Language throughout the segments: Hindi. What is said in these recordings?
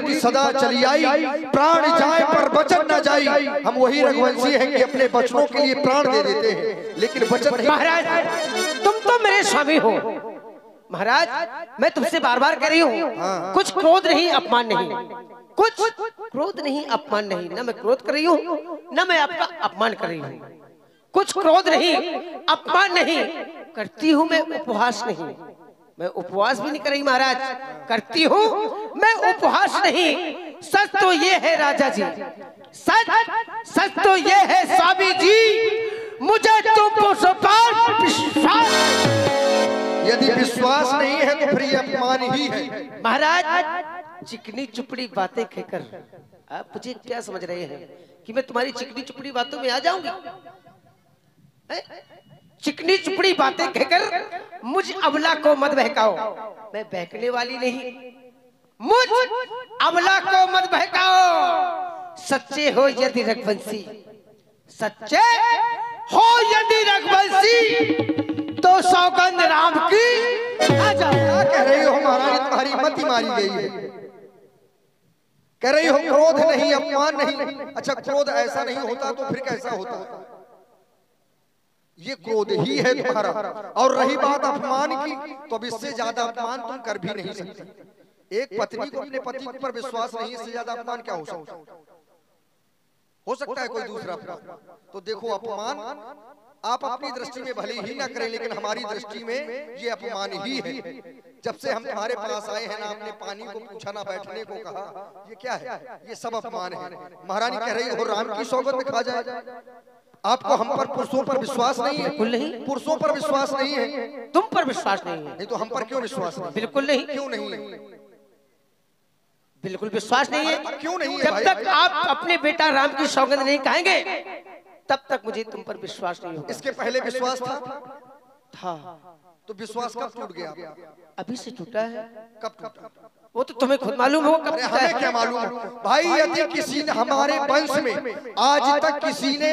की सदा चली आई, प्राण जाए पर वचन न जाई। हम वही रघुवंशी हैं कि अपने बचनों के लिए प्राण दे देते हैं, लेकिन वचन। महाराज तुम तो मेरे स्वामी हो महाराज, मैं तुमसे बार बार कह रही हूँ, कुछ क्रोध नहीं, अपमान नहीं, कुछ क्रोध नहीं, अपमान नहीं। न मैं क्रोध कर रही हूँ, न मैं आपका अपमान कर रही हूँ। कुछ क्रोध नहीं, अपमान नहीं करती हूँ मैं, उपहास नहीं। मैं उपवास भी नहीं कर रही महाराज, करती हूँ मैं उपहास नहीं। सच तो ये है राजा जी, सच तो ये है स्वामी जी, मुझे तुम पर विश्वास। यदि विश्वास नहीं है तो फिर ये अपमान ही है। महाराज चिकनी चुपड़ी बातें कहकर आप मुझे क्या समझ रहे हैं कि मैं तुम्हारी चिकनी चुपड़ी बातों में आ जाऊंगी? चिकनी चुपड़ी बातें कहकर मुझ अबला को मत बहकाओ। मैं बहकने वाली नहीं, मुझ अबला को मत बहकाओ। सच्चे हो यदि रघुवंशी, सच्चे हो यदि रघुवंशी, तो सौगंध राम की आ जाओ। क्या कह रही हो महारानी, तुम्हारी मति मारी गई है। कह रही हो क्रोध नहीं, अपमान नहीं। अच्छा क्रोध ऐसा नहीं होता तो फिर कैसा होता? ये क्रोध ही है तुम्हारा। और रही बात अपमान की, तो अब इससे ज्यादा अपमान तुम कर भी नहीं सकते। एक पत्नी को अपने पति पर विश्वास नहीं, इससे ज्यादा अपमान क्या हो सकता है कोई दूसरा? तो देखो अपमान आप अपनी दृष्टि में भले ही ना करें, लेकिन हमारी दृष्टि में ये अपमान ही है। जब से हम तुम्हारे पास आए हैं ना, आपने पानी को पूछा ना बैठने को कहा, ये क्या है? ये सब अपमान है। महारानी कह रही हो राम की सौगंध खा जाए। आपको हम पर पुरुषों पर विश्वास नहीं है? बिल्कुल नहीं। पुरुषों पर विश्वास नहीं है? तुम पर विश्वास नहीं है? नहीं तो हम पर क्यों विश्वास नहीं? बिल्कुल नहीं। क्यों नहीं? बिल्कुल विश्वास नहीं है। क्यों नहीं है? जब तक आप अपने बेटा राम की सौगंध नहीं खाएंगे, तब तक मुझे तुम पर विश्वास नहीं होगा। इसके पहले विश्वास था? तो विश्वास कब टूट गया? अभी से टूटा है। कब टूटा? वो तो तुम्हें खुद मालूम हो कब टूटा है। हमें क्या मालूम भाई? यदि किसी ने हमारे वंश में आज तक किसी ने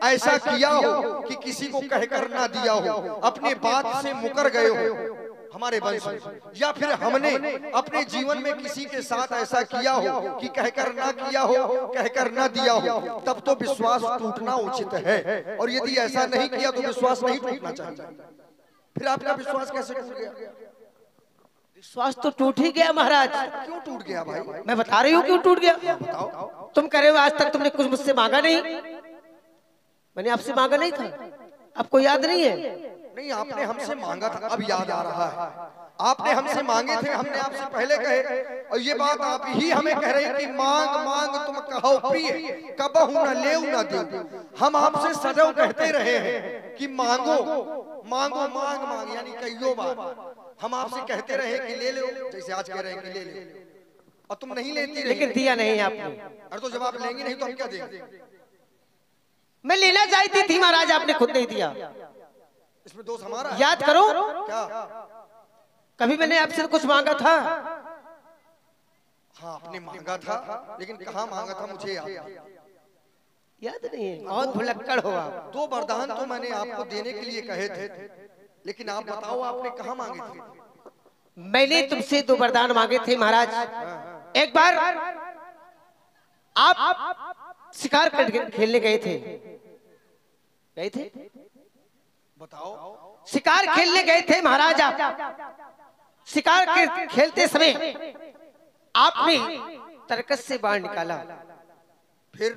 ऐसा किया हो कि किसी को कहकर ना दिया हो, अपने बात से मुकर गए हो हमारे वंश में, या फिर हमने अपने जीवन में किसी के साथ ऐसा किया हो कि कहकर ना किया हो, कहकर ना दिया हो, तब तो विश्वास टूटना उचित है। और यदि ऐसा नहीं किया तो विश्वास नहीं टूटना चाहिए। फिर आपका विश्वास कैसे टूट गया? विश्वास तो टूट ही गया महाराज। क्यों टूट गया भाई? मैं बता रही हूँ क्यों टूट गया। बताओ। तुम कह रहे हो आज तक तुमने कुछ मुझसे मांगा नहीं। मैंने आपसे मांगा नहीं था, आपको याद नहीं है? नहीं, आपने हमसे मांगा था, अब याद आ रहा है। आपने हमसे मांगे थे, हमने आपसे पहले कहे, और ये बात आप ही हमें कह रहे हैं कि मांग मांग तुम कहो प्रिय, कबहू न लेऊ न देऊ। हम आपसे सदैव कहते रहे हैं कि मांगो मांगो, मांग मांग, यानी कईयों बार हम आपसे कहते रहे कि ले लो, जैसे आज कह रहे हैं कि ले लो, और तुम नहीं लेती। लेकिन दिया नहीं आपने। अरे तो जब आप लेंगी नहीं तो हम क्या देंगे? मैं लेना चाहती थी महाराज, आपने खुद नहीं दिया। इसमें दोष हमारा है? याद करो, क्या कभी मैंने आपसे कुछ मांगा था? हाँ, आपने मांगा था, लेकिन कहाँ मांगा था मुझे याद नहीं है। बहुत भुलक्कड़ हो आप। 2 वरदान तो मैंने आपको देने के लिए कहे थे, लेकिन आप बताओ आपने कहाँ मांगे थे? मैंने तुमसे 2 वरदान मांगे थे महाराज। एक बार आप शिकार खेलने गए थे। बताओ। शिकार खेलने गए थे महाराज। आप शिकार खेलते समय आपने तरकस से बाण निकाला, फिर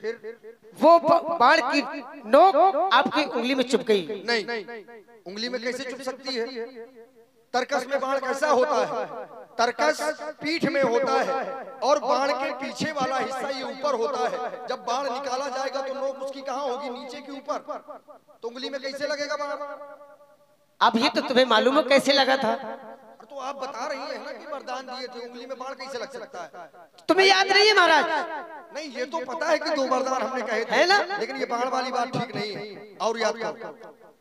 वो बाण की नोक आपकी उंगली में चुभ गई। नहीं, उंगली में कैसे चुभ सकती है? तरकस में बाण कैसा होता है? तरकस पीठ में होता है और बाण के पीछे वाला हिस्सा ये ऊपर होता है। जब बाण निकाला जाएगा तो नोक उसकी कहाँ होगी? नीचे के ऊपर। तो उंगली में कैसे लगेगा बाण? अब ये तो तुम्हें मालूम है कैसे लगा था। तो आप बता रही है ना कि वरदान दिए थे, उंगली में बाण कैसे लग सकता है? तुम्हें याद नहीं है महाराज? नहीं, ये तो पता है कि 2 वरदान हमने कहे थे, है ना? लेकिन ये बाण वाली बात ठीक नहीं है। और याद करो।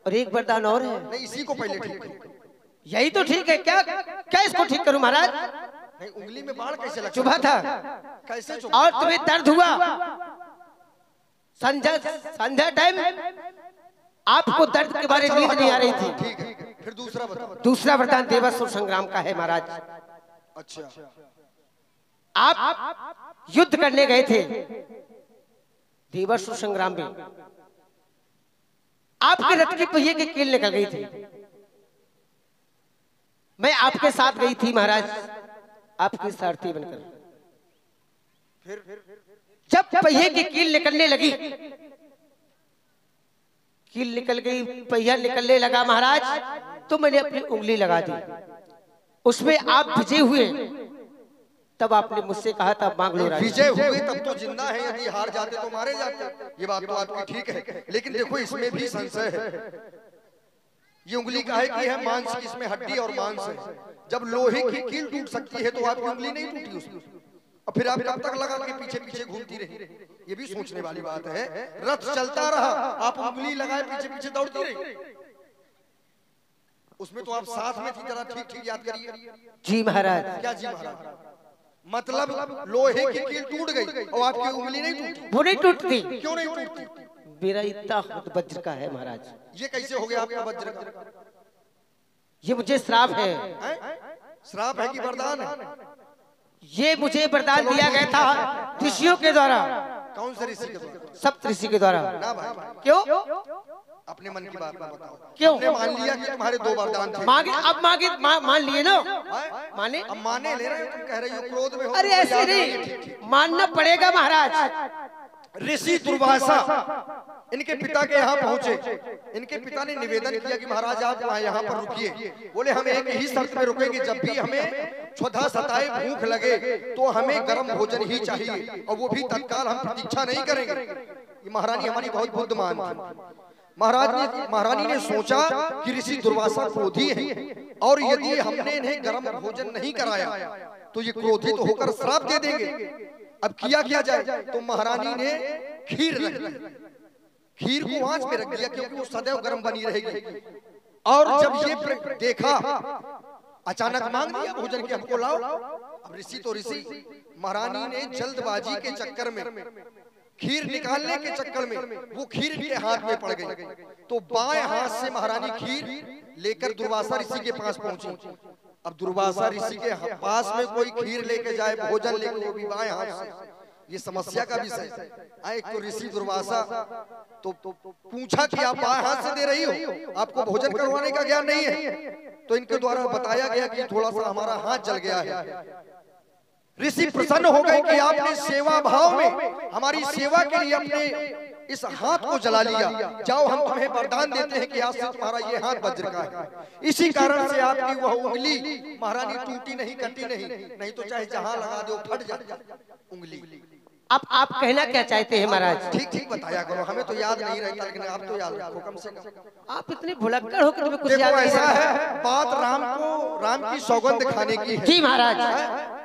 और एक वरदान और है। नहीं, इसी को पहले ठीक करो। यही तो ठीक है। क्या क्या इसको ठीक करूं महाराज? नहीं, उंगली में बाण कैसे लग चुभा था? कैसे चुभा? और तुम्हें दर्द हुआ? संध्या टाइम आपको दर्द के बारे में नींद नहीं आ रही थी। ठीक है, फिर दूसरा बताओ। दूसरा वरदान देवासुर संग्राम का है महाराज। अच्छा, आप युद्ध करने गए थे देवासुर संग्राम में, आपके रथ की पहिए की कील निकल गई थी। मैं आपके साथ गई थी महाराज, आपकी सारथी बनकर। जब पहिए की कील निकलने लगी, कील निकल गई, पहिया निकलने लगा महाराज, तो मैंने अपनी उंगली लगा दी, उसमें आप विजय हुए। तब आपने मुझसे कहा था मांग लो राजा। विजय हुए तब तो जिंदा है, यदि हार जाते तो मारे जाते। ये बात तो आपकी ठीक है, लेकिन देखो इसमें भी संशय है। ये उंगली काहे की है? मांस की, इसमें हड्डी और मांस है। जब लोहे की कील टूट सकती है तो आपकी उंगली नहीं टूटी उसमें, और फिर आप कब तक लगा के पीछे पीछे घूमती रही? ये भी सोचने वाली बात है। रथ चलता रहा, आप उंगली लगाए पीछे पीछे दौड़ती रही, उसमें तो आप साथ में थी। जरा ठीक ठीक याद करिए। जी महाराज। क्या जी महाराज? मतलब लोहे की कील टूट गई और आपकी उंगली नहीं टूटी? वो नहीं टूटती। क्यों नहीं टूटती? मेरा इतना खुद वज्र का है महाराज। ये कैसे हो गया आपका वज्र का? ये मुझे श्राप है। श्राप है कि वरदान है? ये मुझे वरदान दिया गया था ऋषियों के द्वारा। कौन से ऋषि के द्वारा? सप्त ऋषि के द्वारा। ना भाई, क्यों? अपने मन की बात ना बताओ। क्यों? हमने मान लिया कि तुम्हारे 2 वरदान थे। मांगे, अब मांगे, मान लिए ना। माने? अब माने ले रहे हो, तुम कह रही हो क्रोध में हो। अरे ऐसे नहीं, मानना पड़ेगा महाराज। ऋषि दुर्वासा इनके पिता के यहाँ पहुंचे। इनके पिता ने निवेदन किया कि महाराज आप यहाँ पर रुकिए। बोले हम एक ही शर्त में रुकेंगे, जब भी हमें क्षुधा सताए, भूख लगे तो हमें गर्म भोजन ही चाहिए, और वो भी तत्काल, हम प्रतीक्षा नहीं करेंगे। ये महारानी हमारी बहुत बुद्धिमान थी। महारानी ने सोचा कि ऋषि दुर्वासा क्रोधी हैं, और यदि हमने इन्हें गर्म भोजन नहीं कराया तो ये क्रोधित होकर श्राप दे देंगे। अब किया क्या जाए? तो महारानी ने खीर रख दी। खीर को आंच में रख दिया क्योंकि वो सदैव गर्म बनी रहेगी। और जब ये देखा, अचानक मांग लिया भोजन के, हमको लाओ। अब ऋषि तो ऋषि, महारानी ने जल्दबाजी के चक्कर में, खीर निकालने के चक्कर में वो खीर इनके हाथ में पड़ गई। तो बाएं हाथ से महारानी खीर लेकर दुर्वासा ऋषि के पास पहुंची। अब दुर्वासा ऋषि के पास में कोई खीर लेके जाए, भोजन लेके, वो भी बाएं हाथ से, ये समस्या का विषय है। एक तो ऋषि दुर्वासा तो पूछा कि आप बाएं हाथ से दे रही हो, आपको भोजन करवाने का ज्ञान नहीं है? तो इनके द्वारा बताया गया कि थोड़ा सा हमारा हाथ जल गया है। ऋषि प्रसन्न हो गए कि आपने सेवा भाव में हमारी सेवा के लिए अपने इस हाथ को जला लिया। जाओ, हम तुम्हें वरदान देते हैं कि आज से तुम्हारा ये हाथ वज्र का है। इसी कारण से आपकी वह उंगली महारानी टूटी नहीं, कटी नहीं तो चाहे जहां लगा दो फट जाए उंगली। अब आप कहना क्या चाहते हैं महाराज? ठीक ठीक बताया करो, हमें तो याद नहीं रहता, लेकिन आप तो याद रखो कम से कम। आप इतने भुलक्कड़ हो कि तुम्हें कुछ याद नहीं। ऐसा है, बात राम की सौगंध खाने की है। जी महाराज।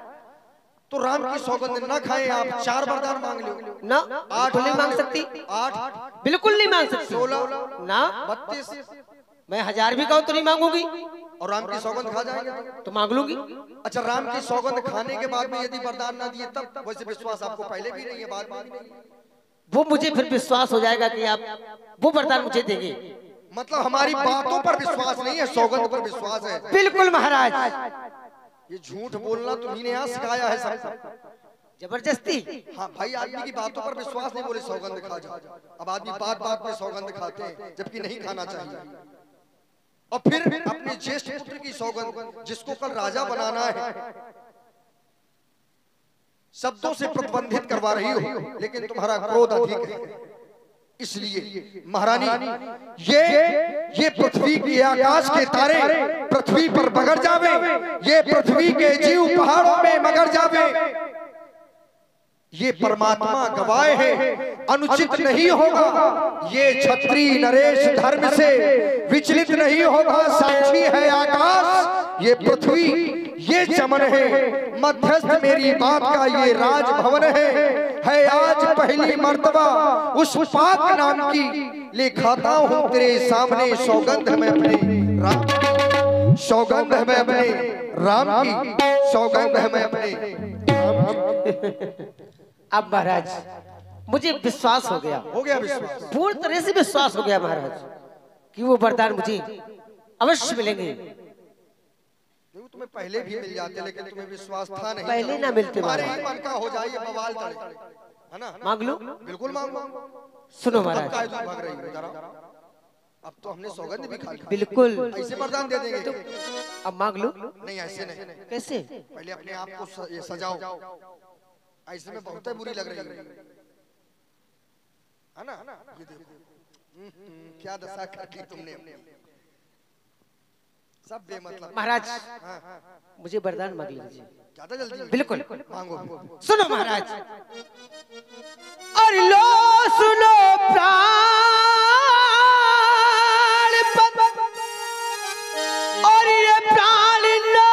तो राम की सौगंध न खाए, आप 4 वरदान मांग लो ना। 8 नहीं मांग सकती। 8 बिल्कुल नहीं मांग सकती। 16 ना। 32 मैं 1000 भी कहूँ तो नहीं मांगूंगी। और राम की सौगंध खा जाएंगे तो मांग लूंगी। अच्छा, राम की सौगंध खाने के बाद में यदि वरदान ना दिए तब? वैसे विश्वास आपको पहले भी नहीं है, बाद में भी नहीं है। वो मुझे फिर विश्वास हो जाएगा कि आप वो वरदान मुझे देंगे। मतलब हमारी बातों पर विश्वास नहीं है, सौगंध पर विश्वास है। बिल्कुल महाराज। ये झूठ बोलना तुम्ही ने यहाँ सिखाया है सबको, जबरदस्ती। हाँ भाई, आदमी की बातों पर विश्वास नहीं, बोले सौगंध खा जाओ। अब आदमी बात बात में सौगंध खाते हैं, जबकि नहीं खाना चाहिए। और फिर अपने ज्येष्ठ पुत्र की सौगंध, जिसको कल राजा बनाना है, शब्दों से प्रतिबंधित करवा रही हो, लेकिन तुम्हारा क्रोध अधिक है। इसलिए महारानी, ये पृथ्वी के आकाश के तारे पृथ्वी पर बगर जावे, ये पृथ्वी के जीव पहाड़ों में मगर जावे, ये परमात्मा गवाह है, अनुचित नहीं होगा। ये क्षत्रिय नरेश धर्म से विचलित नहीं होगा। साक्षी है आकाश, ये पृथ्वी, ये चमन है, मध्यस्थ मेरी बात का ये राजभवन है आज पहली मर्तबा उस पाक नाम की लिखाता हूँ तेरे सामने सौगंध में अपने राम की, सौगंध में अपने राम की, सौगंध में अपने राम की। अब महाराज मुझे विश्वास हो गया विश्वास, पूर्ण तरह से विश्वास हो गया महाराज कि वो वरदान मुझे अवश्य मिलेंगे। तुम्हें पहले भी मिल जाते, लेकिन तुम्हें विश्वास था नहीं। पहले ना मिलते, हमारे ही मन का हो जाए बवाल तड़े, है ना? मांग लो, बिल्कुल मांगो। सुनो महाराज, भाग रही हो जरा, अब तो हमने सौगंध भी खा ली। बिल्कुल ऐसे वरदान दे देंगे तो अब मांग लो। नहीं, ऐसे नहीं। कैसे? पहले अपने आप को सजाओ, ऐसे में बहुत बुरी लग रही है ना? ये देखो क्या दशा कर दी तुमने, सब बेमतलब। महाराज मुझे वरदान मांग लीजिए, ज्यादा जल्दी। बिल्कुल मांगो। सुनो महाराज, और लो सुनो प्राण और ये प्राणनाथ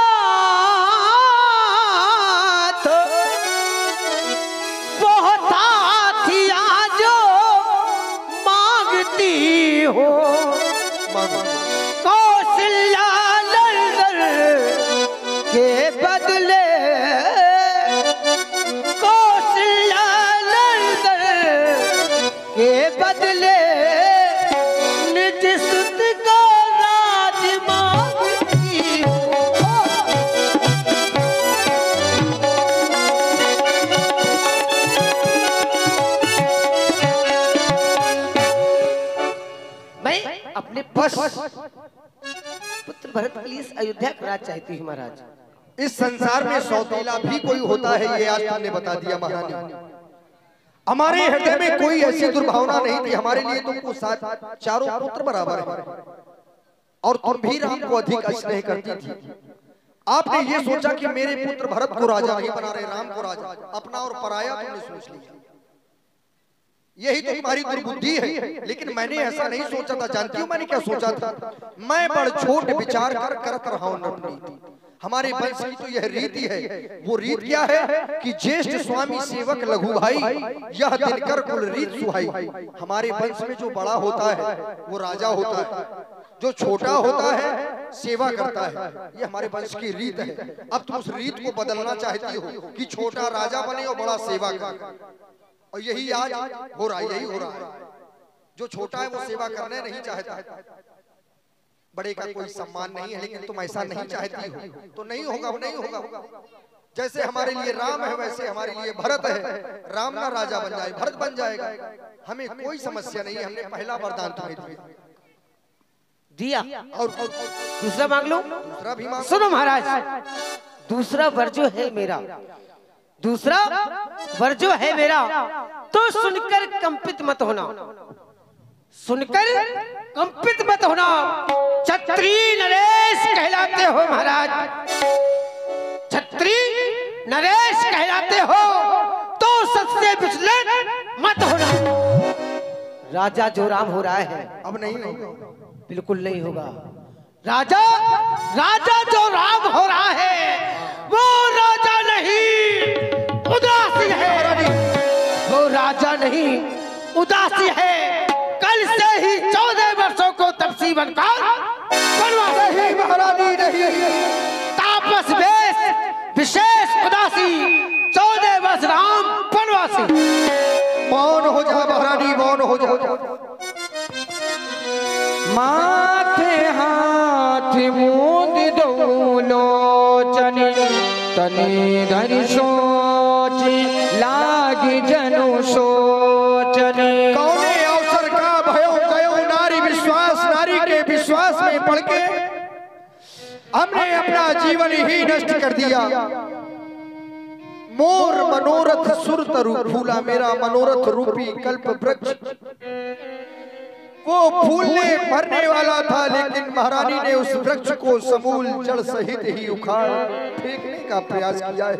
बहुत हाथिया जो मांगती हो, कौशल्या लंदन के बदले, कौशल्या लंदन के बदले निज सुत को राज मांगती हो। मैं अपने पुत्र भरत के लिए अयोध्या का राज चाहती हूँ महाराज। इस संसार में सौतेला भी कोई होता है, ये आज तुमने बता दिया महारानी। हमारे हृदय में कोई ऐसी दुर्भावना नहीं थी, हमारे लिए तुमको साथ चारों पुत्र बराबर है, और तुम भी राम को अधिक स्नेह करती थी। आपने ये सोचा कि मेरे पुत्र भरत को राजा नहीं बना रहे, राम को राजा, अपना और पराया तुमने सोच लिया। यही तो तुम्हारी दुर्बुद्धि है, लेकिन मैंने ऐसा नहीं सोचा था। जानती हूँ मैंने क्या सोचा था? मैं बड़ छोट विचार करत रहा हूँ नटनीति। हमारे वंश की तो यह रीति है। वो रीत क्या है कि ज्येष्ठ स्वामी सेवक लघु भाई, यह दिनकर कुल रीत सुहाई। हमारे वंश में जो बड़ा होता है वो राजा होता है, जो छोटा होता है सेवा करता है। ये हमारे वंश की रीत है। अब तुम उस रीत को बदलना चाहती हो कि छोटा राजा बने और बड़ा सेवा करे, और यही आज हो रहा है, यही हो रहा है। जो छोटा है वो सेवा करने नहीं चाहता, बड़े का कोई सम्मान नहीं है, लेकिन तुम ऐसा नहीं चाहती हो तो नहीं होगा, वो नहीं होगा। जैसे हमारे लिए राम है वैसे हमारे लिए भरत है। राम ना राजा बन जाए, भरत बन जाएगा, हमें कोई समस्या नहीं है। हमने पहला वरदान तुम्हें दिया, और दूसरा मांग लो। दूसरा भी मांग। सुनो महाराज, दूसरा वर जो है मेरा, दूसरा वर जो है मेरा, तो सुनकर कंपित मत होना, सुनकर कंपित मत होना। छत्री नरेश कहलाते हो महाराज, छत्री नरेश कहलाते हो, तो सबसे विचलित मत होना। राजा जो राम हो रहा है, अब नहीं होगा, बिल्कुल नहीं होगा। राजा राजा जो राम हो रहा है वो राजा नहीं उदासी है, वो राजा नहीं उदासी है। कल से ही 14 वर्षों को तपसी बनकर नहीं महारानी नहीं, तापस वेश विशेष उदासी, 14 वर्ष राम वनवासी। मौन हो जा महारानी, मौन हो जा। माथे हाथ मूंद दो लोचनी, तनी धरि सोच लागी जनु सोचनी। कौने अवसर का भयो गयो नारी विश्वास, नारी के विश्वास में पड़ के हमने अपना जीवन ही नष्ट कर दिया। मोर मनोरथ सुर तरु फूला, मेरा मनोरथ रूपी कल्प वृक्ष वो फूलने भरने वाला था, लेकिन महारानी ने उस वृक्ष को समूल जड़ सहित ही उखाड़ फेंकने का प्रयास किया है।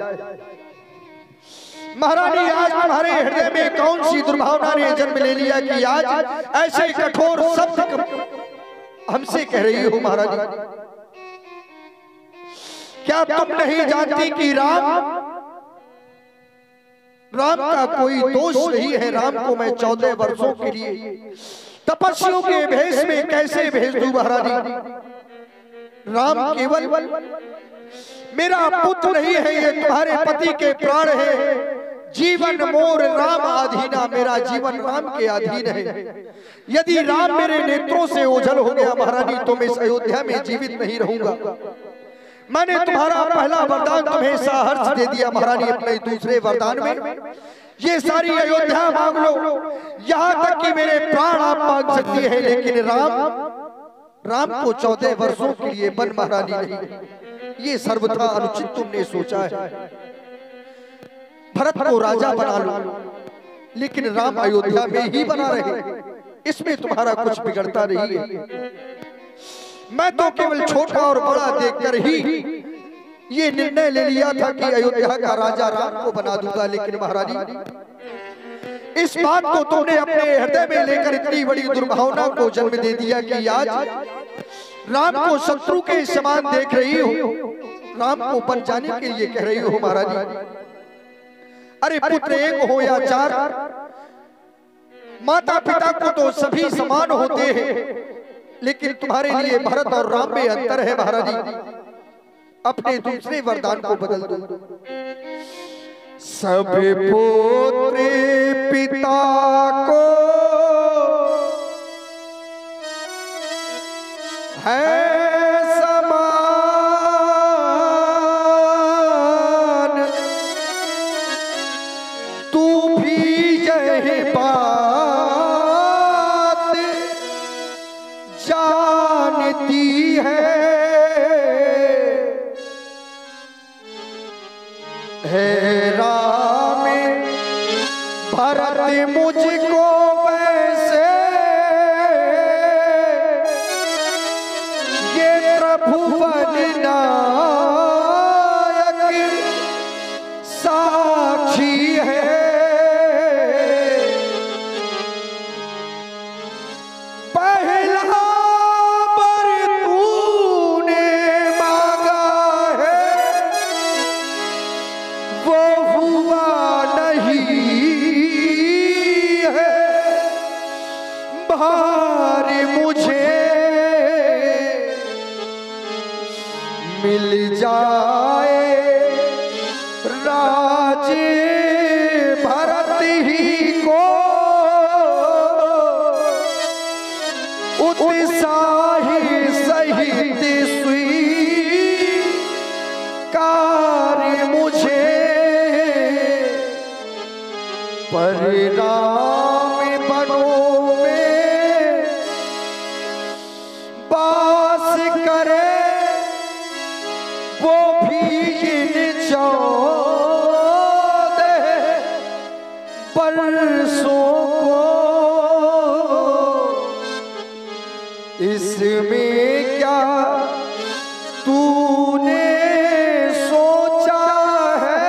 महारानी आज तुम्हारे हृदय में कौन सी दुर्भावना ने जन्म ले लिया कि आज ऐसे कठोर शब्द हमसे कह रही हो? महारानी क्या तुम नहीं जानती कि राम का कोई दोष नहीं है? राम को मैं 14 वर्षों के लिए तपस्वियों के भेष में कैसे भेज दूं महारानी? राम केवल मेरा पुत्र नहीं है, ये तुम्हारे पति के प्राण है। जीवन मोर राम अधीना, मेरा जीवन राम के अधीन है। यदि राम मेरे नेत्रों से ओझल हो गया महारानी तो मैं इस अयोध्या में जीवित नहीं रहूंगा। मैंने तुम्हारा पहला वरदान तुम्हें साहर्ष दे दिया महारानी, अपने दूसरे वरदान में ये सारी अयोध्या मांग लो, यहाँ तक कि मेरे प्राण आप मांग सकती है, लेकिन राम को 14 वर्षों के लिए वन महारानी नहीं, ये सर्वथा अनुचित तुमने सोचा है। भरत को राजा बना लो, लेकिन राम अयोध्या में ही बना रहे, इसमें तुम्हारा कुछ बिगड़ता नहीं है। मैं तो केवल छोटा और बड़ा देखकर ही ये निर्णय ले लिया था कि अयोध्या का राजा राम को बना दूंगा, लेकिन महारानी इस बात को तुमने अपने हृदय में लेकर इतनी बड़ी दुर्भावना को जन्म दे दिया कि आज राम को शत्रु के समान देख रही हो, राम को बन जाने के लिए कह रही हो महारानी। अरे पुत्र एक हो या 4, माता पिता को तो सभी समान होते हैं, लेकिन तुम्हारे लिए भरत और राम में अंतर है महारानी। अपने दूसरे वरदान को बदल दो। सब पुत्र पिता को है समान, तू भी यही बात जानती है। राम भरत मुझको वैसे ये त्रिभुवन नायक साक्षी है। पहला वर तूने मांगा है वो हुआ नहीं है, भारी मुझे मिल जाए राज भरत ही को, उत्साही सहित स्वीकार मुझे, परिणाम बनों में बास करे वो भी इन 14 वर्षों को। इसमें क्या तूने सोचा है,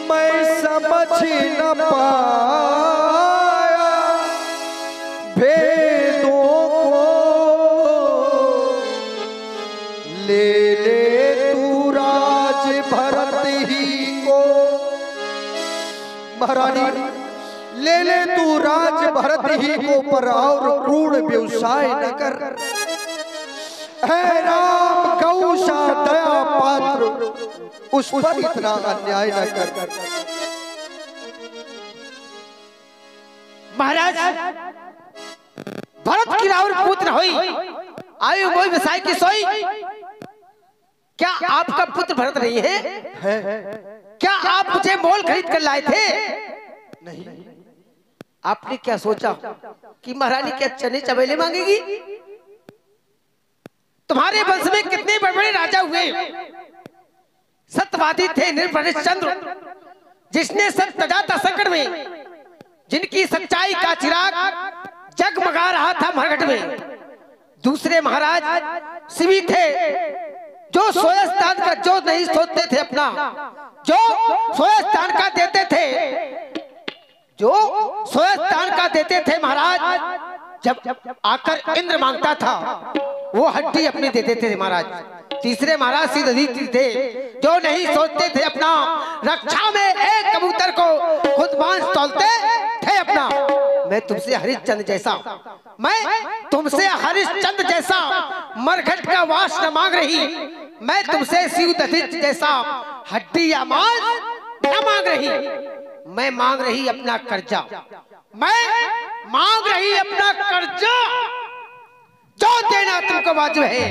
मैं समझ न पाया भेदों को। ले तू राज भरत ही को, महारानी ले तू राज भरत ही को, पर और क्रूर व्यवसाय न कर। है राम गौशा दया पात्र, उस पर इतना अन्याय न कर। महाराज भरत की राउर पुत्र होई, आयु मोई व्यवसाय की सोई। क्या आपका पुत्र भरत नहीं है? क्या आप मुझे मोल खरीद कर लाए थे? नहीं। आपने क्या सोचा कि महारानी क्या चने चबेले मांगेगी? तुम्हारे वंश में कितने बड़े बड़े राजा हुए। सत्यवादी थे निर्भरिश चंद्र, जिसने सत्यजाता संकट में, जिनकी सच्चाई का चिराग जगमगा रहा था मरघट में। दूसरे महाराज शिवी थे, जो सोया स्थान का जो नहीं सोचते थे अपना, जो सोया स्थान का देते थे, जो सोया स्थान का देते थे महाराज। जब आकर इंद्र मांगता था वो हड्डी अपनी देते थे महाराज। तीसरे महाराज सिद्धि थे, जो नहीं सोचते थे अपना, रक्षा में एक कबूतर को खुद मांस तौलते थे अपना। मैं तुमसे हरिश्चंद्र जैसा, मैं तुमसे हरिश्चंद्र जैसा मरघट का वास न मांग रही। मैं तुमसे शिवदत्त जैसा हड्डी या मांस न मांग रही। मैं मांग रही अपना कर्जा, मैं मांग रही अपना कर्जा, जो देना तुमको वाजिब है।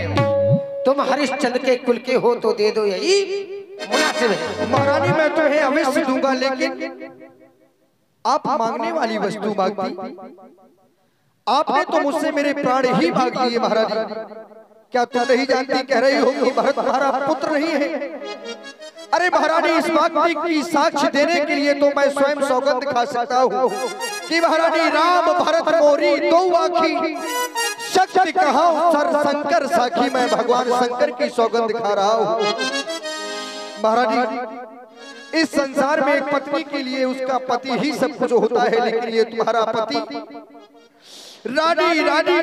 तुम हरिश्चंद्र के कुल के हो तो दे दो, यही मुनासिब है। महारानी मैं तुम्हें अवश्य दूंगा, लेकिन आप मांगने वाली वस्तु मांगती, आपने तो मुझसे मेरे प्राण ही मांग लिए महारानी। क्या तुम नहीं जानती, कह रही हो कि भरत तुम्हारा पुत्र नहीं है? अरे महारानी, इस बात की साक्ष्य देने के लिए तो मैं स्वयं सौगंध खा सकता हूँ कि महारानी राम भरत मोरी दो आँखी, शक्ति कहा सर शंकर साखी, मैं भगवान शंकर की सौगंध खा रहा हूँ। महारानी, इस संसार में एक पत्नी के लिए उसका पति ही सब कुछ होता है, लेकिन ये तुम्हारा पति, रानी रानी,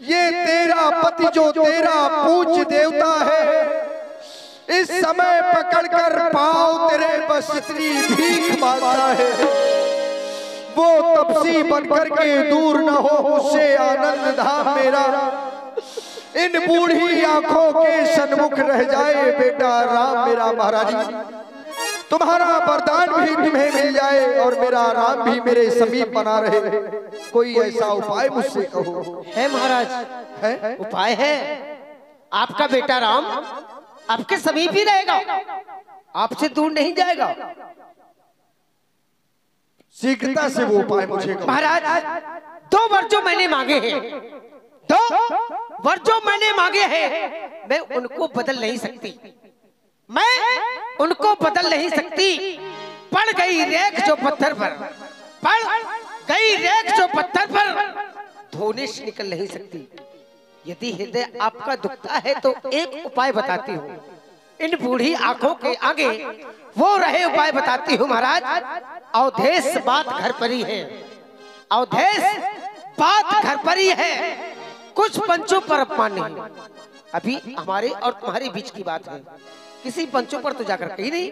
ये तेरा पति जो तेरा पूज्य देवता है, इस समय पकड़कर पाँव तेरे बस इतनी भीख मांगता है, वो तपसी बनकर के दूर न हो मुझसे आनंद धाम मेरा, इन बूढ़ी आंखों के सन्मुख रह जाए बेटा राम मेरा। महारानी, तुम्हारा वरदान भी तुम्हें मिल जाए और मेरा राम भी मेरे समीप बना रहे, कोई ऐसा उपाय मुझसे कहो। है महाराज, है उपाय है। आपका बेटा राम आपके समीप ही रहेगा, आपसे दूर नहीं जाएगा। शीघ्रता से वो उपाय मुझे कहो। महाराज, 2 वर जो मैंने मांगे हैं, 2 वर जो मैंने मांगे हैं, मैं उनको बदल नहीं सकती, मैं उनको बदल नहीं सकती। पड़ गई रेख जो पत्थर पर, पड़ गई रेख जो पत्थर पर, धोने से निकल नहीं सकती। यदि हृदय आपका दुखता है तो एक उपाय बताती हूँ, इन बूढ़ी आंखों के आगे वो रहे उपाय बताती हूँ। महाराज, अवधेश बात घर पर ही है, अवधेश बात घर पर ही है, कुछ पंचों पर अपमान नहीं। अभी हमारे और तुम्हारे बीच की बात है, किसी पंचों पर तो जाकर कही नहीं,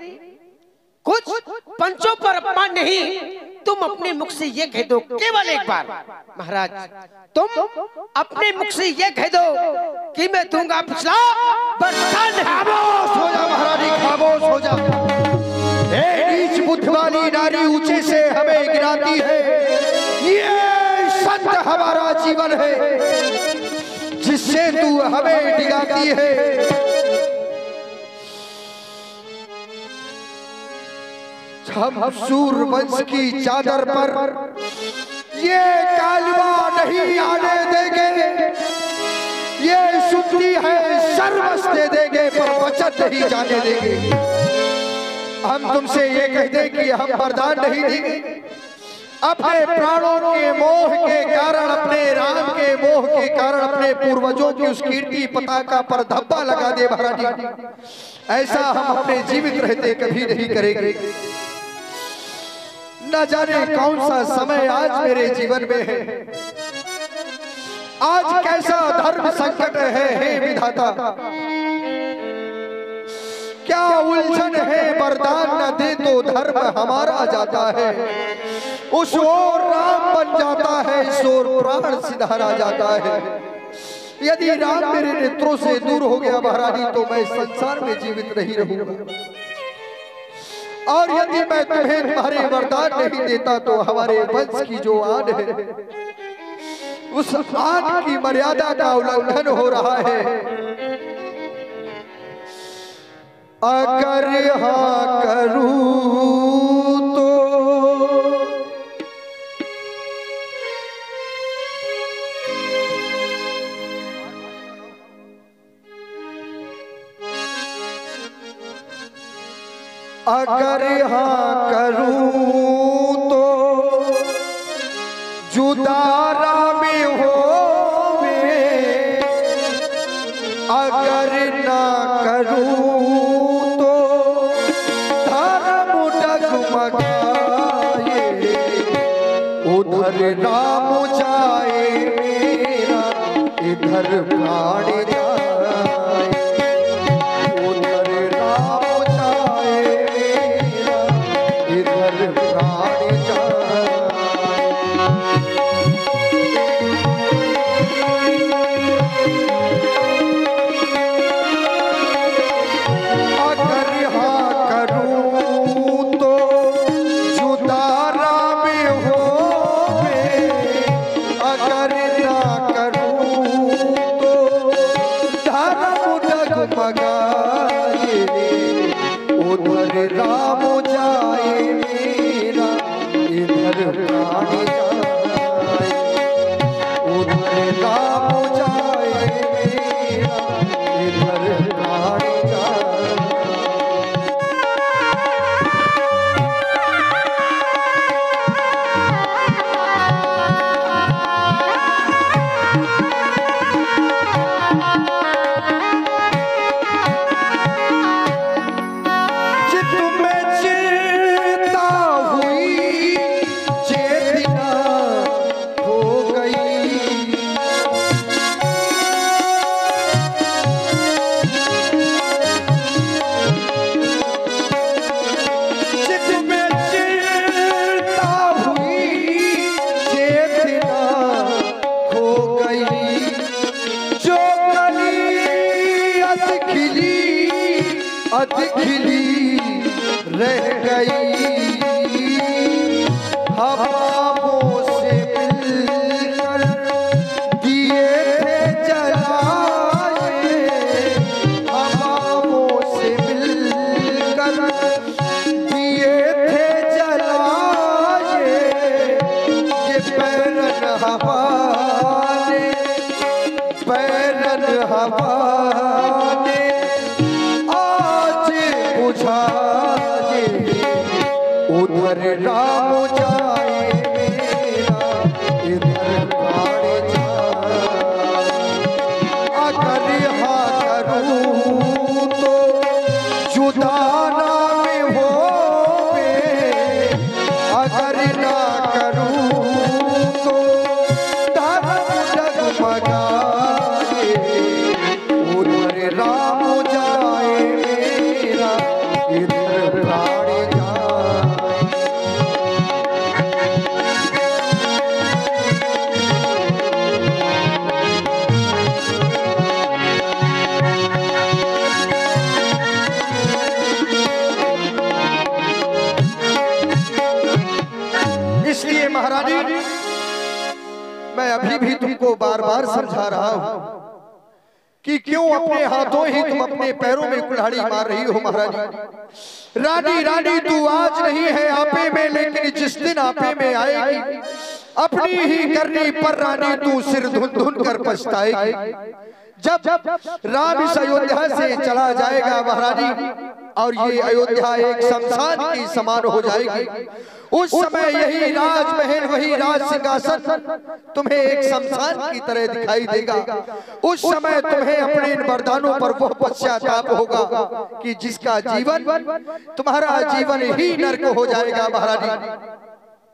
कुछ पंचों पर अपमान नहीं। तुम अपने मुख से ये कह दो केवल एक बार, महाराज तुम अपने मुख से ये कह दो कि मैं दूंगा पिछला वरदान। खामोश हो जा महारानी, खामोश हो जा। नीच बुद्ध वाली नारी ऊंचे से हमें गिराती है, ये संत हमारा जीवन है जिससे तू हमें डिगाती है। हम सूरवंश की चादर पर ये कालवा नहीं आने देंगे, ये सुनती है सर्वस्व दे देंगे पर वचन नहीं जाने देंगे। हम तुमसे ये कहते कि हम वरदान नहीं देंगे, अपने प्राणों के मोह के कारण, अपने राम के मोह के कारण, अपने पूर्वजों की उस कीर्ति पताका पर धब्बा लगा दे महारानी, ऐसा हम अपने जीवित रहते कभी नहीं करेंगे। न जाने कौन सा समय आज मेरे जीवन में है, आज कैसा धर्म संकट है हे विधाता, क्या उलझन है, वरदान न दे तो धर्म हमारा जाता है, उस ओर राम बन जाता है, इस ओर प्राण सिधारा जाता है। यदि राम मेरे नेत्रों से दूर हो गया महारानी तो मैं संसार में जीवित नहीं रहूंगा, और यदि मैं तुम्हें तुम्हारे वरदान नहीं देता तो हमारे वंश की जो आन है उस आन की मर्यादा का उल्लंघन हो रहा है। अगर हाँ करूं तो अगर हाँ करूं तो जुदारा में होवे, अगर ना करूं तो धर्म डगमगाए, उधर नाम जाए मेरा, इधर प्राण जाए, उधर नाम जाए मेरा, इधर प्राण जाए। अगर हाँ करूं तो जुदारा में होवे, अगर ना करूं तो जाए मेरा, इधर प्राण जाए, उधर राम जाए मेरा, इधर प्राण जाए। खिली रह गई, हवाओं से मिलकर दिए थे जलाए, हवाओं से मिलकर दिए थे जलाए, ये बैरन हवा ने, बैरन हवा ने उधर राम जाए मेरा, इधर प्राण जाए। अगर हाँ करूँ तो जुदा ना में होवे, अगर ना करूँ तो धर्म डगमगाए, उधर राम जाए मेरा, इधर प्राण महारानी, मैं अभी भी तुमको बार बार समझा रहा हूं कि क्यों अपने हाथों ही तुम अपने पैरों में कुल्हाड़ी मार रही हो। महारानी, रानी रानी तू आज नहीं है आपे में, लेकिन जिस दिन आपे में आएगी अपनी ही करनी पर रानी तू सिर धुन धुन कर पछताएगी। जब राम इस अयोध्या से चला जाएगा महारानी, और ये अयोध्या एक शमशान की समान हो जाएगी, उस समय यही राजमहल, वही राज सिंहासन तुम्हें एक शमशान की तरह दिखाई देगा। उस समय तुम्हें अपने इन वरदानों पर वो पश्चाताप होगा कि जिसका जीवन तुम्हारा जीवन ही नरक हो जाएगा। महारानी,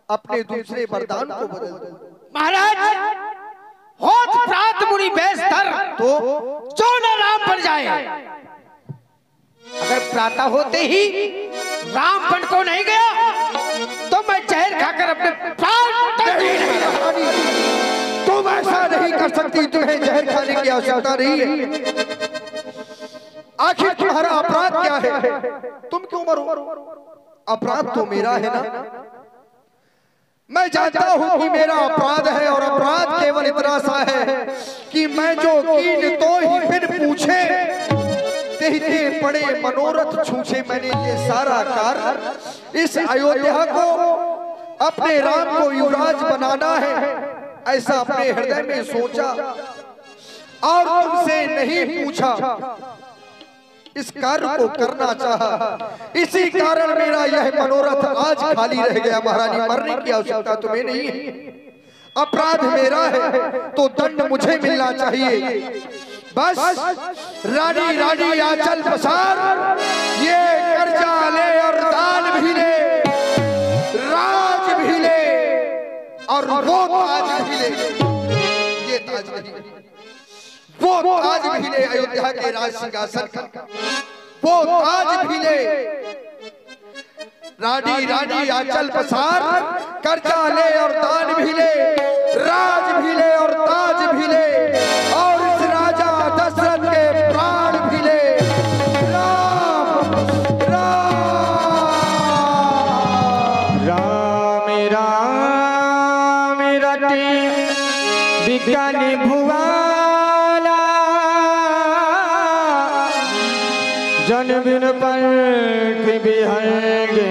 अपने दूसरे वरदान को बदल दो। महाराज, होत प्रात मुनि बेस धर तो जो न राम बन जाए। अगर प्रातः होते ही राम बन को नहीं गया तो मैं जहर खाकर अपने प्राण तक नहीं। तुम ऐसा नहीं कर सकती, तुम्हें जहर खाने की आवश्यकता नहीं है। आखिर तुम्हारा अपराध क्या है? तुम क्यों मरो? अपराध तो मेरा है ना। मैं जानता हूं कि मेरा अपराध है, और अपराध केवल इतना सा है कि मैं जो कीन तो ही बिन पूछे कहते पड़े मनोरथ छूछे। मैंने ये सारा कार्य इस अयोध्या को, अपने राम को युवराज बनाना है, ऐसा अपने हृदय में सोचा और तुमसे नहीं पूछा। इस कार्य को करना चाहा, इसी कारण मेरा यह मनोरथ आज खाली रह गया। महारानी, मरने की आवश्यकता तुम्हें नहीं है, अपराध मेरा है तो दंड मुझे मिलना चाहिए। बस रानी रानी आंचल पसार, ये कर्जा ले और दान भी ले, राज भी ले और वो ताज भी ले। ये ताज नहीं, वो ताज भी ले अयोध्या के राज सिंहासन का, वो ताज भी ले। रानी रानी आंचल पसार, कर्जा ले और दान भी ले, राज भी ले और ताज भी ले, और इस राजा दशरथ के प्राण भी ले। राम राम राम राम रटे विज्ञान भुवाला, जन बिन पर के बिहंगे